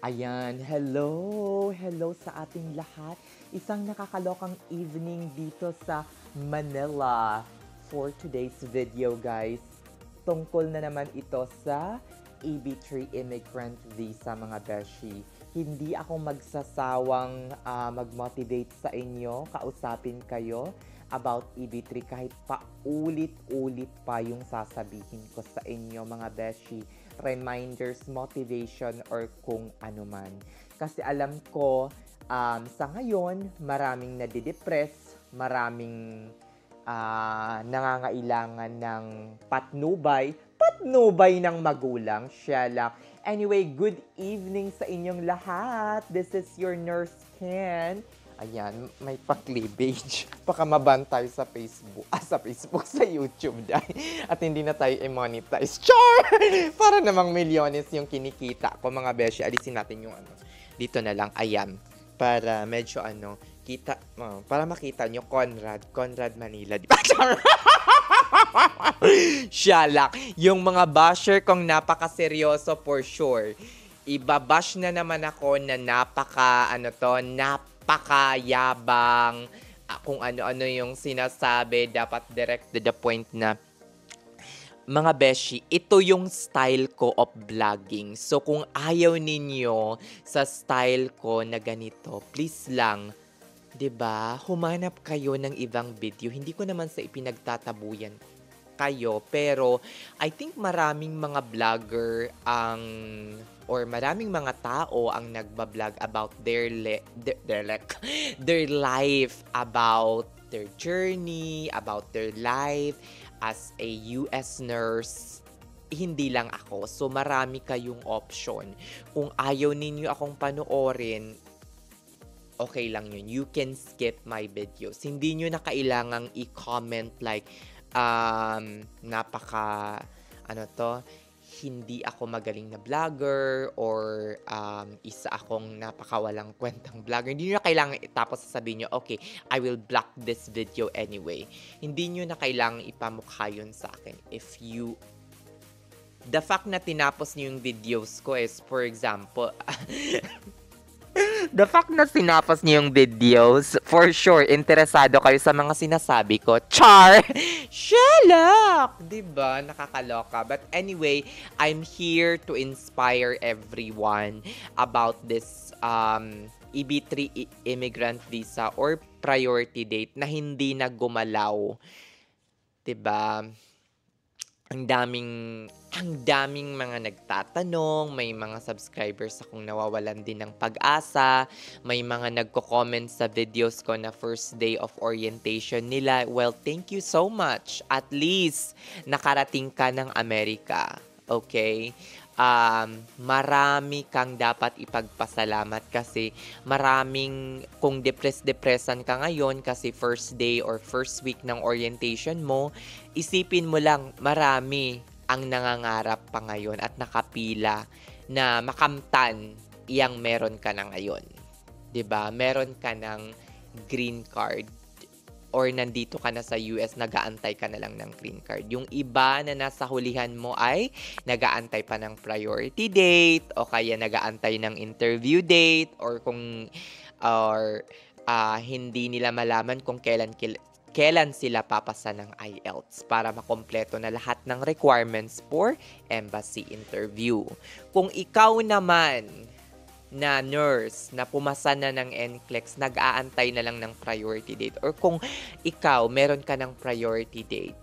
Ayan, hello! Hello sa ating lahat. Isang nakakalokang evening dito sa Manila for today's video, guys. Tungkol na naman ito sa EB3 Immigrant Visa, mga beshi. Hindi ako magsasawang mag-motivate sa inyo, kausapin kayo about EB3 kahit paulit-ulit pa yung sasabihin ko sa inyo, mga beshi, reminders, motivation, or kung ano man. Kasi alam ko, sa ngayon, maraming nadidepress, maraming nangangailangan ng patnubay ng magulang, siya lang. Anyway, good evening sa inyong lahat. This is your Nurse Ken. Ayan, may pa-cleavage. Baka maban tayo sa Facebook. Sa YouTube dahil. At hindi na tayo i-monetize. Char! Para namang milyones yung kinikita ko, mga beshi. Alisin natin yung ano. Dito na lang. Ayan. Para medyo kita, para makita nyo, Conrad Manila. Di ba? Shalak. Yung mga basher kong napaka-seryoso for sure. Ibabash na naman ako na napakayabang, kung ano-ano yung sinasabi, dapat direct to the point na, mga beshi, ito yung style ko of vlogging. So kung ayaw ninyo sa style ko na ganito, please lang, 'di ba? Humanap kayo ng ibang video. Hindi ko naman sa ipinagtatabuyan kayo, pero I think maraming mga vlogger or maraming mga tao ang nagba-vlog about their life, about their journey, about their life as a US nurse. Hindi lang ako. So marami kayong option. Kung ayaw ninyo akong panoorin, okay lang yun. You can skip my videos. Hindi nyo na kailangang i-comment like, hindi ako magaling na vlogger or isa akong napakawalang kwentang vlogger. Hindi nyo na kailangan tapos sasabihin nyo, okay, I will block this video anyway. Hindi nyo na kailangan ipamukha yun sa akin. The fact na tinapos nyo yung videos ko is, for example, the fact na sinapos niyo yung videos, for sure, interesado kayo sa mga sinasabi ko. Char! Shalak! Diba? Nakakaloka. But anyway, I'm here to inspire everyone about this EB3 immigrant visa or priority date na hindi na gumalaw. Diba? Ang daming mga nagtatanong, may mga subscribers akong nawawalan din ng pag-asa, may mga nagko-comment sa videos ko na first day of orientation nila. Well, thank you so much. At least, nakarating ka ng Amerika. Okay? Marami kang dapat ipagpasalamat kasi kung depressan ka ngayon kasi first day or first week ng orientation mo, isipin mo lang marami ang nangangarap pa ngayon at nakapila na makamtan iyang meron ka na ngayon. 'Di ba? Meron ka ng green card or nandito ka na sa US, nagaantay ka na lang ng green card. Yung iba na nasa hulihan mo ay nagaantay pa ng priority date o kaya nagaantay ng interview date or hindi nila malaman kung kailan sila papasa ng IELTS para makompleto na lahat ng requirements for embassy interview. Kung ikaw naman na nurse na pumasa na ng NCLEX, nag-aantay na lang ng priority date, or kung ikaw meron ka ng priority date,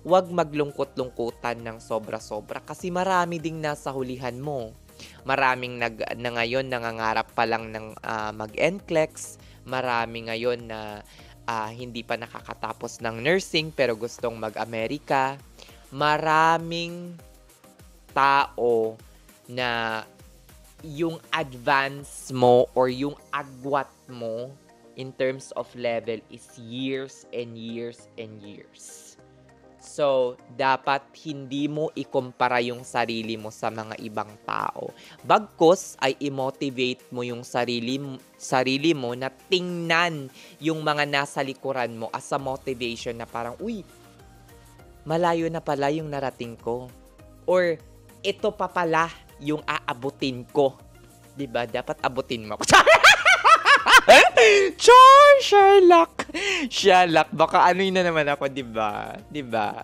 huwag maglungkot-lungkutan ng sobra-sobra kasi marami ding nasa hulihan mo. Maraming na ngayon nangangarap pa lang ng mag-NCLEX, marami ngayon na hindi pa nakakatapos ng nursing pero gustong mag-Amerika. Maraming tao na yung advance mo or yung agwat mo in terms of level is years and years and years. So, dapat hindi mo ikumpara yung sarili mo sa mga ibang tao. Bagkus ay i-motivate mo yung sarili mo na tingnan yung mga nasa likuran mo as a motivation na parang, uy, malayo na pala yung narating ko. Or, ito pa pala yung aabutin ko. 'Di ba? Dapat abutin mo ako. Char! Sherlock! Sherlock, baka ano na naman ako, 'di ba? 'Di ba?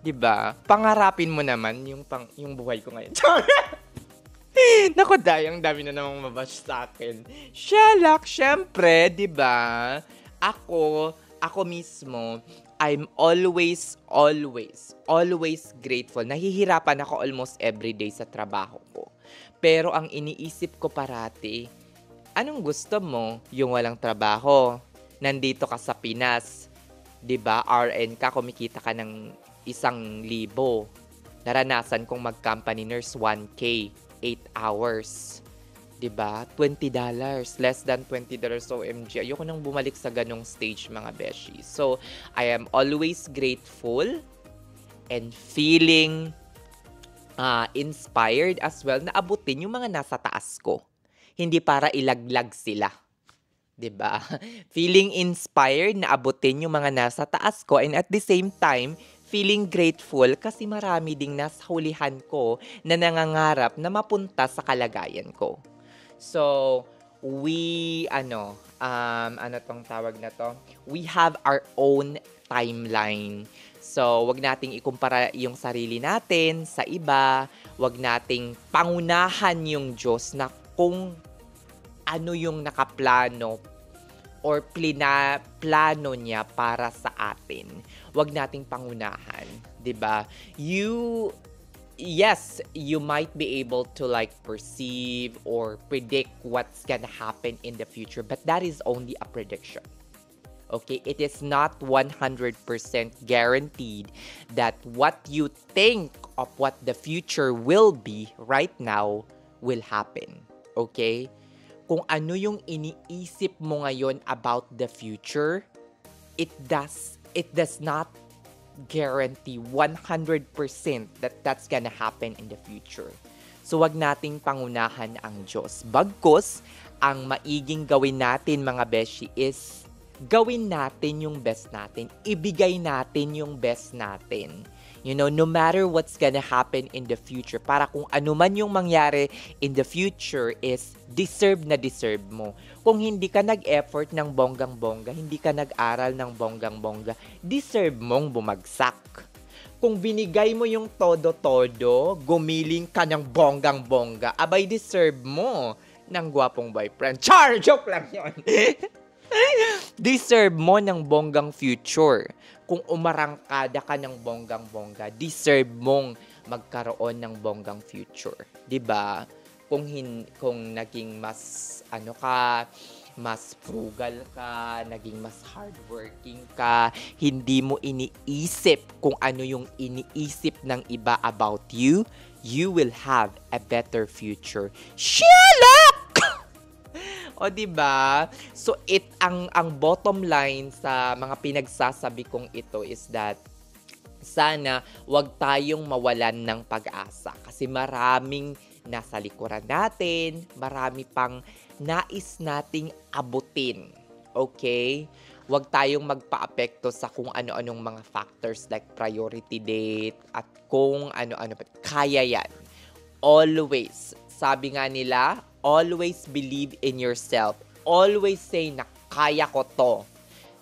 'Di ba? Pangarapin mo naman yung buhay ko ngayon. Char! Naku, dayang dami na namang mabash sa akin. Sherlock, syempre, 'di ba? Ako mismo, I'm always grateful. Nahihirapan ako almost every day sa trabaho ko. Pero ang iniisip ko parati, anong gusto mo? Yung walang trabaho. Nandito ka sa Pinas. 'Di ba? RN ka, kumikita ka ng 1,000. Naranasan kong mag-company nurse 1K, 8 hours. 'Di ba? $20, less than $20 OMG. Ayoko nang bumalik sa ganong stage, mga beshi. So, I am always grateful and feeling inspired as well na abutin yung mga nasa taas ko. Hindi para ilaglag sila. 'Di ba? Feeling inspired na abutin yung mga nasa taas ko, and at the same time, feeling grateful kasi marami ding nasa hulihan ko na nangangarap na mapunta sa kalagayan ko. So, ano tong tawag na to? We have our own timeline. So, wag nating ikumpara yung sarili natin sa iba. Wag nating pangunahan yung Diyos na kung ano yung nakaplano or plano niya para sa atin. Wag nating pangunahan, 'di ba? Yes, you might be able to like perceive or predict what's gonna happen in the future, but that is only a prediction. Okay, it is not 100% guaranteed that what you think of what the future will be right now will happen. Okay? Kung ano yung iniisip mo ngayon about the future, it does not guarantee 100% that that's gonna happen in the future. So, wag nating pangunahan ang Diyos. Bagkus, ang maiging gawin natin, mga beshi, is gawin natin yung best natin. Ibigay natin yung best natin. You know, no matter what's gonna happen in the future, para kung ano man yung mangyari in the future is deserve na deserve mo. Kung hindi ka nag-effort ng bonggang-bongga, hindi ka nag-aral ng bonggang-bongga, deserve mong bumagsak. Kung binigay mo yung todo-todo, gumiling ka ng bonggang-bongga, abay deserve mo ng gwapong boyfriend. Char! Joke lang yun. Deserve mo ng bonggang future. Kung umarangkada ka ng bonggang-bongga, deserve mong magkaroon ng bonggang future. 'Di ba? Kung naging mas mas frugal ka, naging mas hardworking ka, hindi mo iniisip kung ano yung iniisip ng iba about you, you will have a better future. Sherlock! O, diba? So, ang bottom line sa mga pinagsasabi kong ito is that sana wag tayong mawalan ng pag-asa. Kasi maraming nasa likuran natin, marami pang nais nating abutin. Okay? Wag tayong magpa-apekto sa kung ano-anong mga factors like priority date at kung ano-ano. Kaya yan. Always. Sabi nga nila, always believe in yourself. Always say na kaya ko to.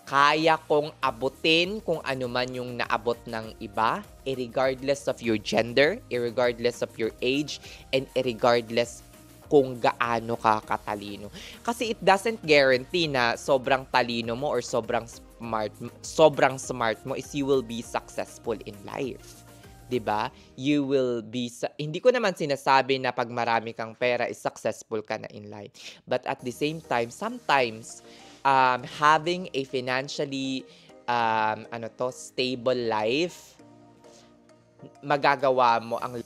Kaya kong abutin kung ano man yung naabot ng iba, irregardless of your gender, irregardless of your age, and irregardless kung gaano ka katalino. Kasi it doesn't guarantee na sobrang talino mo or sobrang smart mo is you will be successful in life. 'Di ba? You will be hindi ko naman sinasabi na pag marami kang pera is successful ka na in life. But at the same time, sometimes having a financially stable life, magagawa mo ang